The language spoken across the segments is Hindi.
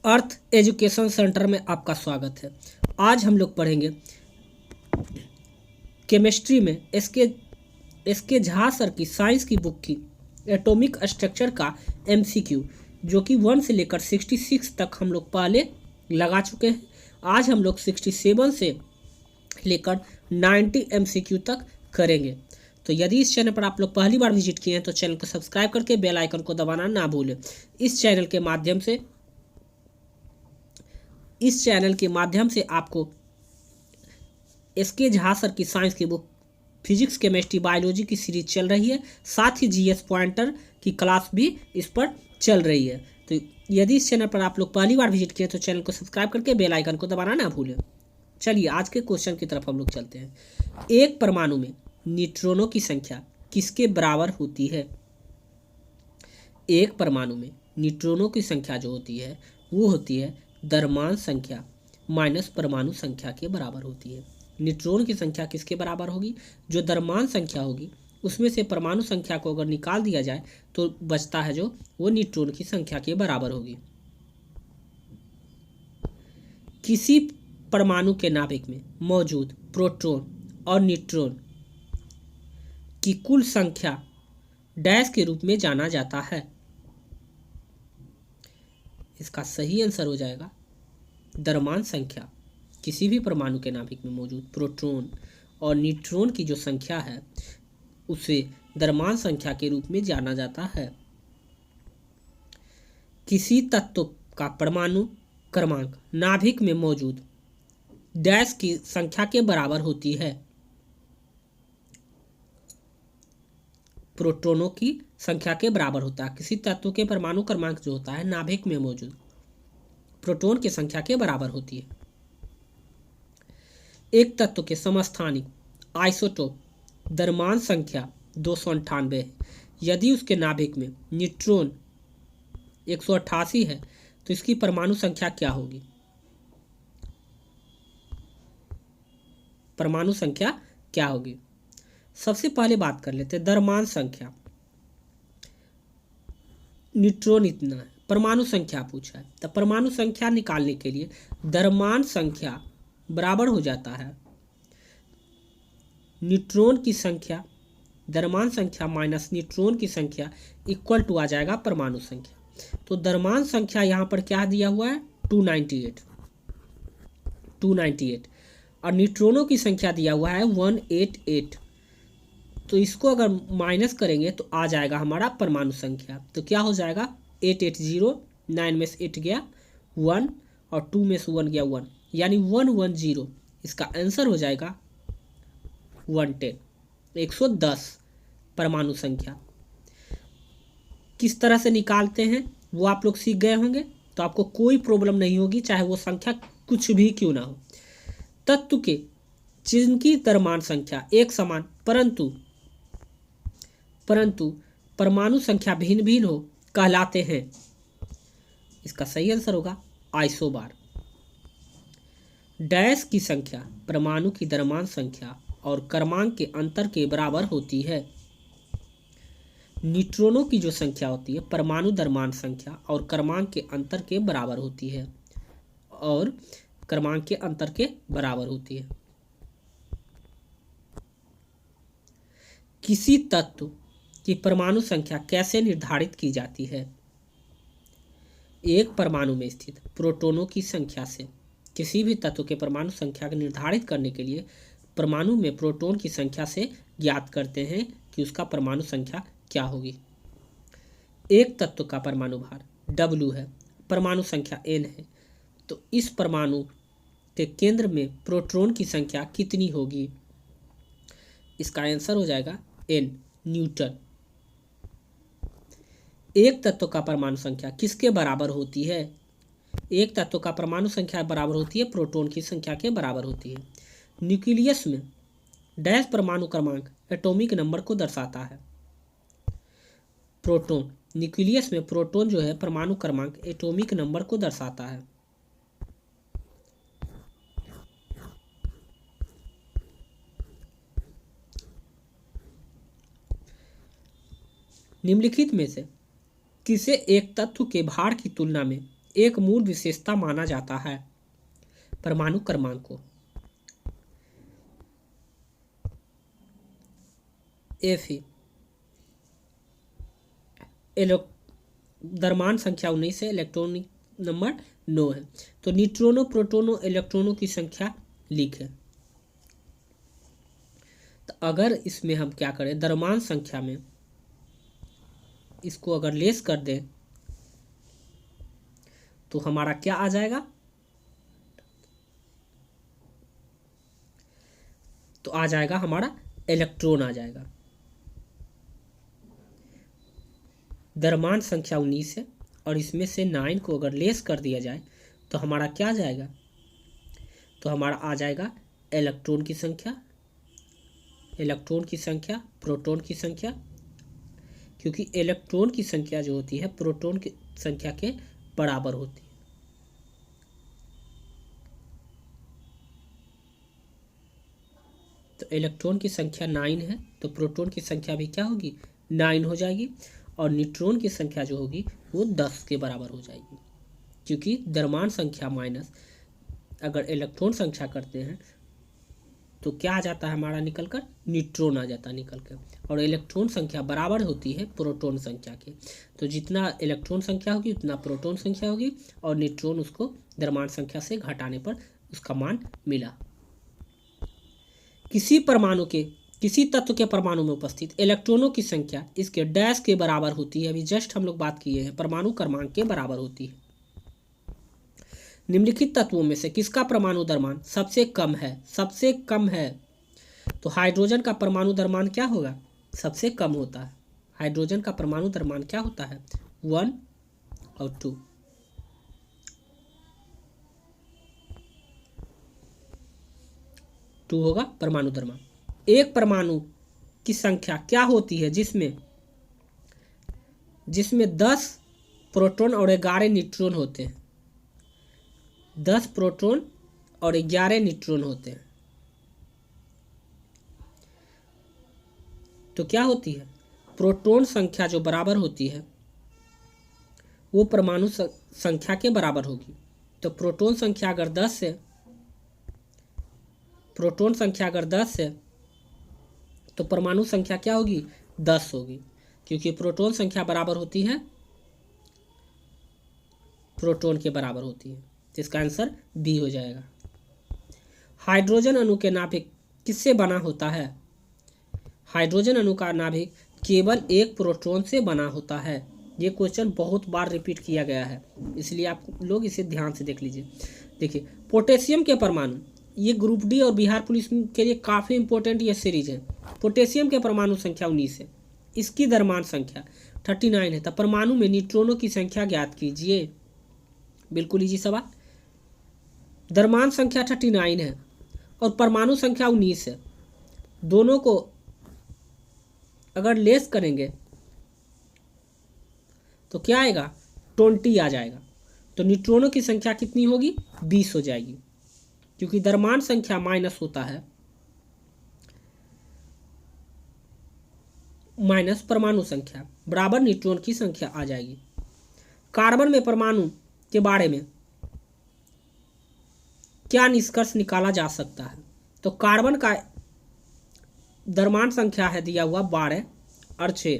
अर्थ एजुकेशन सेंटर में आपका स्वागत है। आज हम लोग पढ़ेंगे केमिस्ट्री में एस के झा सर की साइंस की बुक की एटॉमिक स्ट्रक्चर का एमसीक्यू, जो कि 1 से लेकर 66 तक हम लोग पहले लगा चुके हैं। आज हम लोग 67 से लेकर 90 एमसीक्यू तक करेंगे। तो यदि इस चैनल पर आप लोग पहली बार विजिट किए हैं तो चैनल को सब्सक्राइब करके बेल आइकन को दबाना ना भूलें। इस चैनल के माध्यम से आपको एस.के. झा सर की साइंस की बुक फिजिक्स, केमिस्ट्री, बायोलॉजी की सीरीज चल रही है। साथ ही जीएस पॉइंटर की क्लास भी इस पर चल रही है। तो यदि इस चैनल पर आप लोग पहली बार विजिट किए तो चैनल को सब्सक्राइब करके बेल आइकन को दबाना ना भूलें। चलिए आज के क्वेश्चन की तरफ हम लोग चलते हैं। एक परमाणु में न्यूट्रॉनों की संख्या किसके बराबर होती है? एक परमाणु में न्यूट्रॉनों की संख्या जो होती है वो होती है द्रव्यमान संख्या माइनस परमाणु संख्या के बराबर होती है। न्यूट्रॉन की संख्या किसके बराबर होगी? जो द्रव्यमान संख्या होगी उसमें से परमाणु संख्या को अगर निकाल दिया जाए तो बचता है जो वो न्यूट्रॉन की संख्या के बराबर होगी। किसी परमाणु के नाभिक में मौजूद प्रोटॉन और न्यूट्रॉन की कुल संख्या डैश के रूप में जाना जाता है। इसका सही आंसर हो जाएगा द्रव्यमान संख्या। किसी भी परमाणु के नाभिक में मौजूद प्रोटॉन और न्यूट्रॉन की जो संख्या है उसे द्रव्यमान संख्या के रूप में जाना जाता है। किसी तत्व का परमाणु क्रमांक नाभिक में मौजूद डैश की संख्या के बराबर होती है। प्रोटॉनों की संख्या के बराबर होता है। किसी तत्व के परमाणु क्रमांक जो होता है नाभिक में मौजूद प्रोटॉन की संख्या के बराबर होती है। एक तत्व के समस्थानिक आइसोटोप द्रव्यमान संख्या 298 है। यदि उसके नाभिक में न्यूट्रॉन 188 है तो इसकी परमाणु संख्या क्या होगी? परमाणु संख्या क्या होगी? सबसे पहले बात कर लेते हैं द्रव्यमान संख्या। न्यूट्रॉन इतना है, परमाणु संख्या पूछा है, तो परमाणु संख्या निकालने के लिए द्रव्यमान संख्या बराबर हो जाता है न्यूट्रॉन की संख्या, द्रव्यमान संख्या माइनस न्यूट्रॉन की संख्या इक्वल टू आ जाएगा परमाणु संख्या। तो द्रव्यमान संख्या यहाँ पर क्या दिया हुआ है 298 और न्यूट्रॉनों की संख्या दिया हुआ है 188। तो इसको अगर माइनस करेंगे तो आ जाएगा हमारा परमाणु संख्या। तो क्या हो जाएगा 880, 9 में से 8 गया 1 और 2 में से 1 गया 1, यानी 110। इसका आंसर हो जाएगा 110, 110 परमाणु संख्या। किस तरह से निकालते हैं वो आप लोग सीख गए होंगे, तो आपको कोई प्रॉब्लम नहीं होगी, चाहे वो संख्या कुछ भी क्यों ना हो। तत्व के जिनकी द्रव्यमान संख्या एक समान परंतु परमाणु संख्या भिन्न भिन्न हो कहलाते हैं। इसका सही आंसर होगा आइसोबार। डैश की संख्या परमाणु की द्रव्यमान संख्या और क्रमांक के अंतर के बराबर होती है। न्यूट्रॉनों की जो संख्या होती है परमाणु द्रव्यमान संख्या और क्रमांक के अंतर के बराबर होती है किसी तत्व की परमाणु संख्या कैसे निर्धारित की जाती है? एक परमाणु में स्थित प्रोटॉनों की संख्या से किसी भी तत्व के परमाणु संख्या को निर्धारित करने के लिए परमाणु में प्रोटॉन की संख्या से ज्ञात करते हैं कि उसका परमाणु संख्या क्या होगी। एक तत्व का परमाणु भार W है, परमाणु संख्या N है, तो इस परमाणु के केंद्र में प्रोटॉन की संख्या कितनी होगी? इसका आंसर हो जाएगा N, न्यूटन। एक तत्व का परमाणु संख्या किसके बराबर होती है? एक तत्व का परमाणु संख्या बराबर होती है प्रोटॉन की संख्या के बराबर होती है। न्यूक्लियस में डैश परमाणु क्रमांक एटॉमिक नंबर को दर्शाता है। प्रोटॉन, न्यूक्लियस में प्रोटॉन जो है परमाणु क्रमांक एटॉमिक नंबर को दर्शाता है। निम्नलिखित में से किसे एक तत्व के भार की तुलना में एक मूल विशेषता माना जाता है परमाणु क्रमांक को। Fe द्रव्यमान संख्या 19 है, इलेक्ट्रॉनिक नंबर 9 है। तो न्यूट्रॉनों, प्रोटॉनों, इलेक्ट्रॉनों की संख्या लिखें। तो अगर इसमें हम क्या करें, द्रव्यमान संख्या में इसको अगर लेस कर दें तो हमारा क्या आ जाएगा, तो आ जाएगा हमारा इलेक्ट्रॉन आ जाएगा। द्रव्यमान संख्या 19 है और इसमें से 9 को अगर लेस कर दिया जाए तो हमारा क्या आ जाएगा, तो हमारा आ जाएगा इलेक्ट्रॉन की संख्या, इलेक्ट्रॉन की संख्या, प्रोटॉन की संख्या, क्योंकि इलेक्ट्रॉन की संख्या जो होती है प्रोटॉन की संख्या के बराबर होती है। तो इलेक्ट्रॉन की संख्या 9 है तो प्रोटॉन की संख्या भी क्या होगी, 9 हो जाएगी, और न्यूट्रॉन की संख्या जो होगी वो 10 के बराबर हो जाएगी, क्योंकि द्रव्यमान संख्या माइनस अगर इलेक्ट्रॉन संख्या करते हैं तो क्या आ जाता है हमारा निकल कर, न्यूट्रॉन आ जाता है निकल कर, और इलेक्ट्रॉन संख्या बराबर होती है प्रोटॉन संख्या के। तो जितना इलेक्ट्रॉन संख्या होगी उतना प्रोटॉन संख्या होगी, और न्यूट्रॉन उसको द्रव्यमान संख्या से घटाने पर उसका मान मिला। किसी परमाणु के, किसी तत्व के परमाणु में उपस्थित इलेक्ट्रॉनों की संख्या इसके डैश के बराबर होती है। अभी जस्ट हम लोग बात किए हैं, परमाणु क्रमांक के बराबर होती है। निम्नलिखित तत्वों में से किसका परमाणु द्रव्यमान सबसे कम है, सबसे कम है, तो हाइड्रोजन का परमाणु द्रव्यमान क्या होगा, सबसे कम होता है। हाइड्रोजन का परमाणु द्रव्यमान क्या होता है, 1 और 2। टू होगा परमाणु द्रव्यमान। एक परमाणु की संख्या क्या होती है जिसमें 10 प्रोटॉन और 11 न्यूट्रॉन होते हैं, 10 प्रोटॉन और 11 न्यूट्रॉन होते हैं। तो क्या होती है, प्रोटॉन संख्या जो बराबर होती है वो परमाणु संख्या के बराबर होगी। तो प्रोटॉन संख्या अगर 10 है, प्रोटॉन संख्या अगर 10 है तो परमाणु संख्या क्या होगी, 10 होगी, क्योंकि प्रोटॉन संख्या बराबर होती है प्रोटॉन के बराबर होती है। जिसका आंसर बी हो जाएगा। हाइड्रोजन अणु के नाभिक किससे बना होता है, हाइड्रोजन अणु का नाभिक केवल एक प्रोटॉन से बना होता है। ये क्वेश्चन बहुत बार रिपीट किया गया है, इसलिए आप लोग इसे ध्यान से देख लीजिए। देखिए पोटेशियम के परमाणु, ये ग्रुप डी और बिहार पुलिस के लिए काफ़ी इंपॉर्टेंट ये सीरीज है। पोटेशियम के परमाणु संख्या 19 है, इसकी द्रव्यमान संख्या 39 है। तब परमाणु में न्यूट्रॉनों की संख्या ज्ञात कीजिए। बिल्कुल इजी सवाल। द्रव्यमान संख्या 39 है और परमाणु संख्या 19 है, दोनों को अगर लेस करेंगे तो क्या आएगा, 20 आ जाएगा। तो न्यूट्रॉनों की संख्या कितनी होगी, 20 हो जाएगी, क्योंकि द्रव्यमान संख्या माइनस होता है माइनस परमाणु संख्या बराबर न्यूट्रॉन की संख्या आ जाएगी। कार्बन में परमाणु के बारे में क्या निष्कर्ष निकाला जा सकता है, तो कार्बन का द्रव्यमान संख्या है दिया हुआ 12 और 6।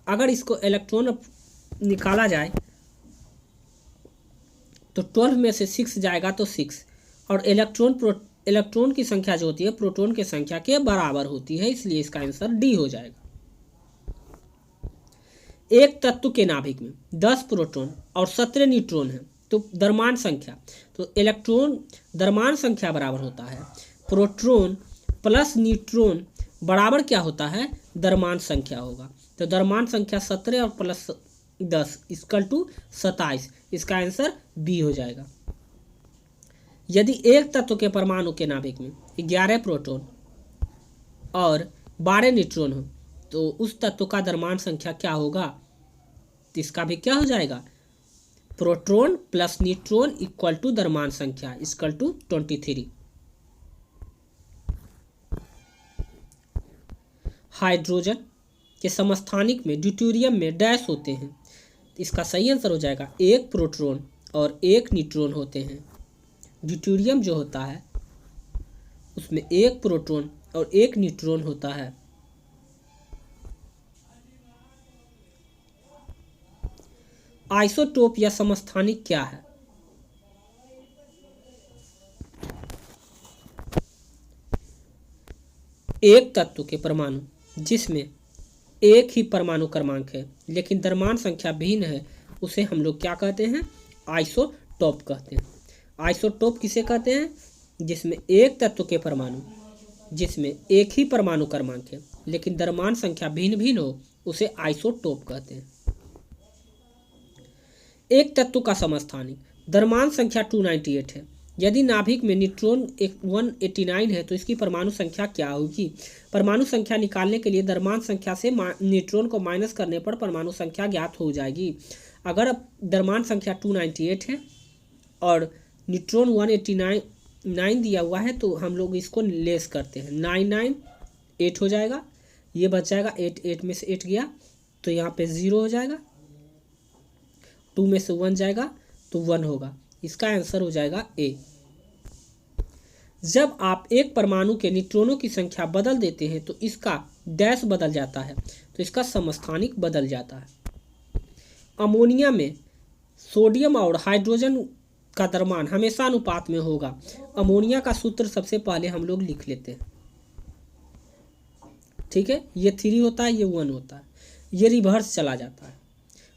अगर इसको इलेक्ट्रॉन निकाला जाए तो 12 में से 6 जाएगा तो 6, और इलेक्ट्रॉन की संख्या जो होती है प्रोटॉन की संख्या के बराबर होती है, इसलिए इसका आंसर डी हो जाएगा। एक तत्व के नाभिक में 10 प्रोटॉन और 17 न्यूट्रॉन है, तो द्रव्यमान संख्या, तो इलेक्ट्रॉन द्रव्यमान संख्या बराबर होता है प्रोटॉन प्लस न्यूट्रॉन बराबर क्या होता है, द्रव्यमान संख्या होगा। तो द्रव्यमान संख्या 17 और प्लस 10 इक्वल टू 27, इसका आंसर बी हो जाएगा। यदि एक तत्व के परमाणु के नाभिक में 11 प्रोटॉन और 12 न्यूट्रॉन हो तो उस तत्व का द्रव्यमान संख्या क्या होगा, तो इसका भी क्या हो जाएगा, proton plus neutron equal to द्रव्यमान संख्या इक्वल टू 23। हाइड्रोजन के समस्थानिक में ड्यूटेरियम में डैश होते हैं, इसका सही आंसर हो जाएगा एक प्रोटॉन और एक न्यूट्रॉन होते हैं। ड्यूटेरियम जो होता है उसमें एक प्रोटॉन और एक न्यूट्रॉन होता है। आइसोटोप या समस्थानिक क्या है? एक तत्व के परमाणु जिसमें एक ही परमाणु क्रमांक है लेकिन द्रव्यमान संख्या भिन्न है उसे हम लोग क्या कहते हैं? आइसोटोप कहते हैं। आइसोटोप किसे कहते हैं? जिसमें एक तत्व के परमाणु जिसमें एक ही परमाणु क्रमांक है लेकिन द्रव्यमान संख्या भिन्न भिन्न हो उसे आइसोटोप कहते हैं। एक तत्व का समस्थानिक द्रव्यमान संख्या 298 है। यदि नाभिक में न्यूट्रॉन 189 है तो इसकी परमाणु संख्या क्या होगी? परमाणु संख्या निकालने के लिए द्रव्यमान संख्या से न्यूट्रॉन को माइनस करने पर परमाणु संख्या ज्ञात हो जाएगी। अगर द्रव्यमान संख्या 298 है और न्यूट्रॉन 189 दिया हुआ है तो हम लोग इसको लेस करते हैं, 8 हो जाएगा, ये बच जाएगा 8 में से 8 गया तो यहाँ पे 0 हो जाएगा, 2 में से 1 जाएगा तो 1 होगा। इसका आंसर हो जाएगा ए। जब आप एक परमाणु के न्यूट्रॉनों की संख्या बदल देते हैं तो इसका डैश बदल जाता है, तो इसका समस्थानिक बदल जाता है। अमोनिया में सोडियम और हाइड्रोजन का द्रव्यमान हमेशा अनुपात में होगा। अमोनिया का सूत्र सबसे पहले हम लोग लिख लेते हैं, ठीक है। ये 3 होता है, ये 1 होता है, ये रिवर्स चला जाता है।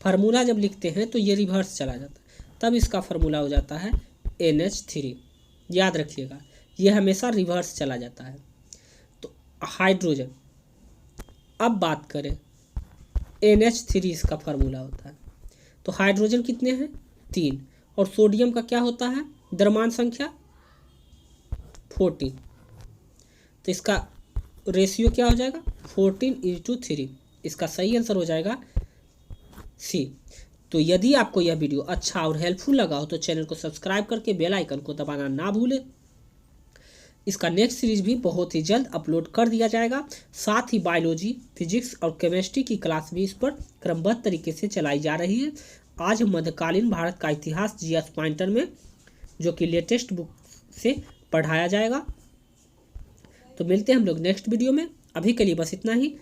फार्मूला जब लिखते हैं तो ये रिवर्स चला जाता है, तब इसका फार्मूला हो जाता है NH3। याद रखिएगा, ये हमेशा रिवर्स चला जाता है। तो हाइड्रोजन, अब बात करें NH3 इसका फार्मूला होता है। तो हाइड्रोजन कितने हैं? 3। और सोडियम का क्या होता है द्रव्यमान संख्या? 14। तो इसका रेशियो क्या हो जाएगा? 14:3। इसका सही आंसर हो जाएगा सी। तो यदि आपको यह वीडियो अच्छा और हेल्पफुल लगा हो तो चैनल को सब्सक्राइब करके बेल आइकन को दबाना ना भूलें। इसका नेक्स्ट सीरीज भी बहुत ही जल्द अपलोड कर दिया जाएगा। साथ ही बायोलॉजी, फिजिक्स और केमिस्ट्री की क्लास भी इस पर क्रमबद्ध तरीके से चलाई जा रही है। आज मध्यकालीन भारत का इतिहास GS पॉइंटर में, जो कि लेटेस्ट बुक से पढ़ाया जाएगा। तो मिलते हैं हम लोग नेक्स्ट वीडियो में। अभी के लिए बस इतना ही।